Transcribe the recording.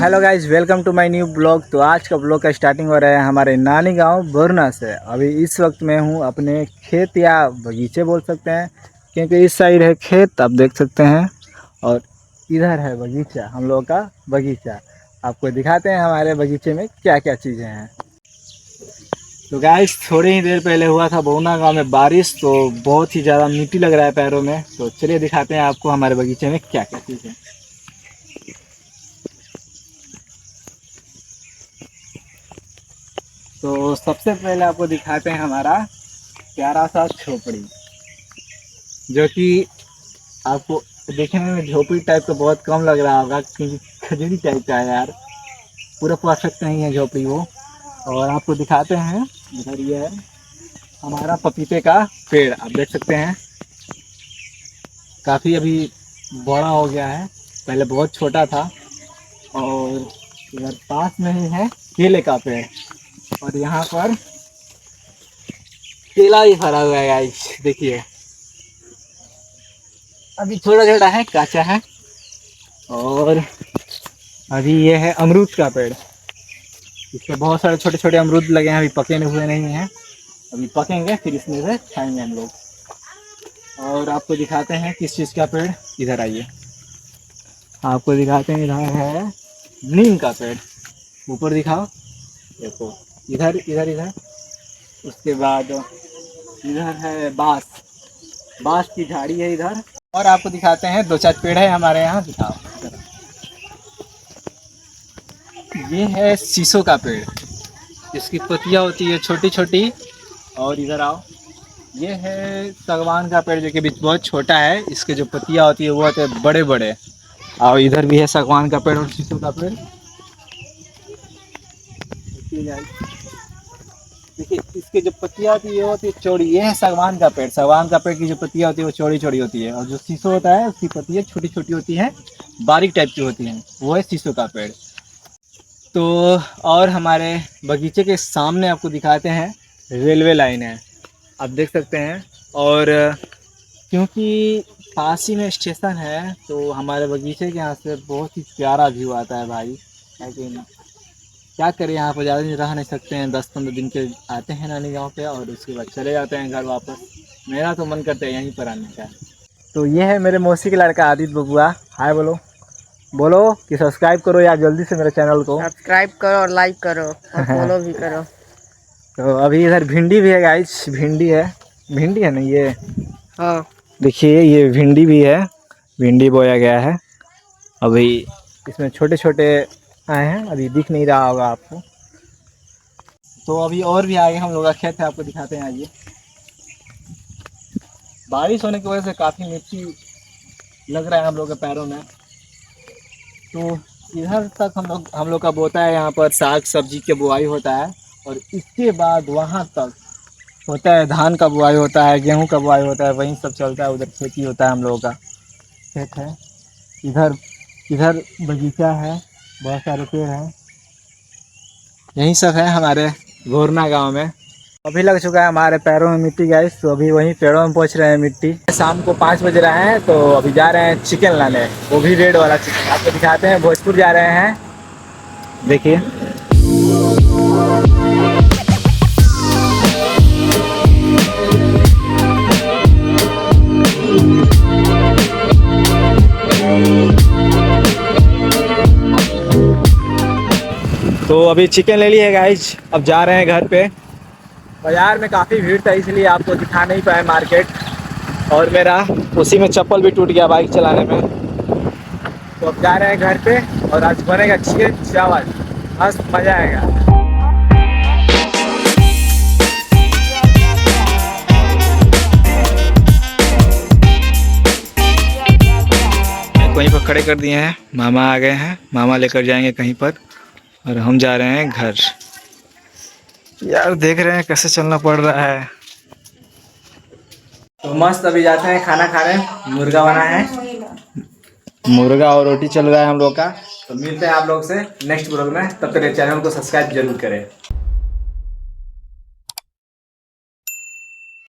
Hello guys, welcome to my new blog. तो आज का ब्लॉग का स्टार्टिंग हो रहा है हमारे नानी गांव बोरना से। अभी इस वक्त मैं हूं अपने खेत या बगीचे बोल सकते हैं, क्योंकि इस साइड है खेत, आप देख सकते हैं, और इधर है बगीचा, हम लोगों का बगीचा। आपको दिखाते हैं हमारे बगीचे में क्या क्या चीज़ें हैं। तो गाइस, थोड़ी ही देर पहले हुआ था बोरना गाँव में बारिश, तो बहुत ही ज़्यादा मिट्टी लग रहा है पैरों में। तो चलिए दिखाते हैं आपको हमारे बगीचे में क्या क्या चीज़ें। तो सबसे पहले आपको दिखाते हैं हमारा प्यारा सा झोपड़ी, जो कि आपको देखने में झोपड़ी टाइप का बहुत कम लग रहा होगा, क्योंकि खजूरी टाइप का है यार, पूरा परफेक्ट नहीं है झोपड़ी वो। और आपको दिखाते हैं, इधर ये है हमारा पपीते का पेड़, आप देख सकते हैं, काफ़ी अभी बड़ा हो गया है, पहले बहुत छोटा था। और इधर पास में ही है केले का पेड़, और यहाँ पर केला भी फरा हुआ है गाइस, देखिए अभी थोड़ा छोटा है, काचा है। और अभी ये है अमरूद का पेड़, इसमें बहुत सारे छोटे छोटे अमरूद लगे हैं, अभी पके हुए नहीं हैं, अभी पकेंगे फिर इसमें से खाएंगे हम लोग। और आपको दिखाते हैं किस चीज़ का पेड़, इधर आइए, आपको दिखाते हैं, इधर है नीम का पेड़, ऊपर दिखाओ, देखो इधर इधर इधर। उसके बाद इधर है बांस, बांस की झाड़ी है इधर। और आपको दिखाते हैं दो चार पेड़ है हमारे यहाँ, दिखाओ। ये है शीशो का पेड़, इसकी पत्तियाँ होती है छोटी छोटी। और इधर आओ, ये है सागवान का पेड़, जो कि बीच बहुत छोटा है, इसके जो पत्तियाँ होती है वो होते हैं बड़े बड़े। और इधर भी है सागवान का पेड़ और शीशो का पेड़। देखिए इसके जो पत्तियाँ होती है वो होती है चौड़ी, ये है सागवान का पेड़, सागवान का पेड़ की जो पत्तियाँ होती है वो चौड़ी चौड़ी होती है, और जो शीशो होता है उसकी पत्तियाँ छोटी छोटी होती हैं, बारीक टाइप की होती हैं, वो है शीशो का पेड़। तो और हमारे बगीचे के सामने आपको दिखाते हैं रेलवे लाइन है, आप देख सकते हैं। और क्योंकि पास ही में स्टेशन है, तो हमारे बगीचे के यहाँ से बहुत ही प्यारा व्यू आता है भाई। लेकिन क्या करें, यहाँ पर ज़्यादा दिन रह नहीं सकते हैं, 10-15 दिन के आते हैं नानी गांव पे, और उसके बाद चले जाते हैं घर वापस। मेरा तो मन करता है यहीं पर आने का। तो ये है मेरे मौसी के लड़का आदित्य बबुआ, हाय बोलो, बोलो कि सब्सक्राइब करो यार जल्दी से मेरे चैनल को, सब्सक्राइब करो और लाइक करो और फॉलो भी करो। तो अभी इधर भिंडी भी है गाइस, भिंडी है, भिंडी है ना ये, हाँ देखिए ये भिंडी भी है, भिंडी बोया गया है। अभी इसमें छोटे छोटे आए हैं, अभी दिख नहीं रहा होगा आपको। तो अभी और भी आगे हम लोग का खेत है, आपको दिखाते हैं, आइए। बारिश होने की वजह से काफ़ी मिट्टी लग रहा है हम लोग के पैरों में। तो इधर तक हम लोग का बोता है, यहाँ पर साग सब्जी की बुआई होता है, और इसके बाद वहाँ तक होता है धान का बुआई होता है, गेहूं का बुआई होता है, वहीं सब चलता है, उधर खेती होता है, हम लोगों का खेत है। इधर इधर बगीचा है, बहुत सारे पेड़ हैं, यही सब है हमारे बोरना गांव में। अभी लग चुका है हमारे पैरों में मिट्टी गाइस, तो अभी वहीं पेड़ों में पहुंच रहे हैं मिट्टी। शाम को 5 बज रहे हैं, तो अभी जा रहे हैं चिकन लाने, वो भी रेड वाला चिकन, आपको दिखाते हैं। भोजपुर जा रहे हैं, देखिए। तो अभी चिकन ले लिए गाइस, अब जा रहे हैं घर पे। बाज़ार में काफ़ी भीड़ था, इसलिए आपको दिखा नहीं पाए मार्केट, और मेरा उसी में चप्पल भी टूट गया बाइक चलाने में। तो अब जा रहे हैं घर पे, और आज बनेगा चिकन चावल, मस्त मज़ा आएगा। कहीं पर खड़े कर दिए हैं, मामा आ गए हैं, मामा लेकर जाएंगे कहीं पर, और हम जा रहे हैं घर। यार देख रहे हैं कैसे चलना पड़ रहा है। तो मस्त अभी जाते हैं खाना खाने, मुर्गा बना है, मुर्गा और रोटी चल रहा है हम लोग का। तो मिलते हैं आप लोग से नेक्स्ट ब्लॉग में, तब तक चैनल को सब्सक्राइब जरूर करें।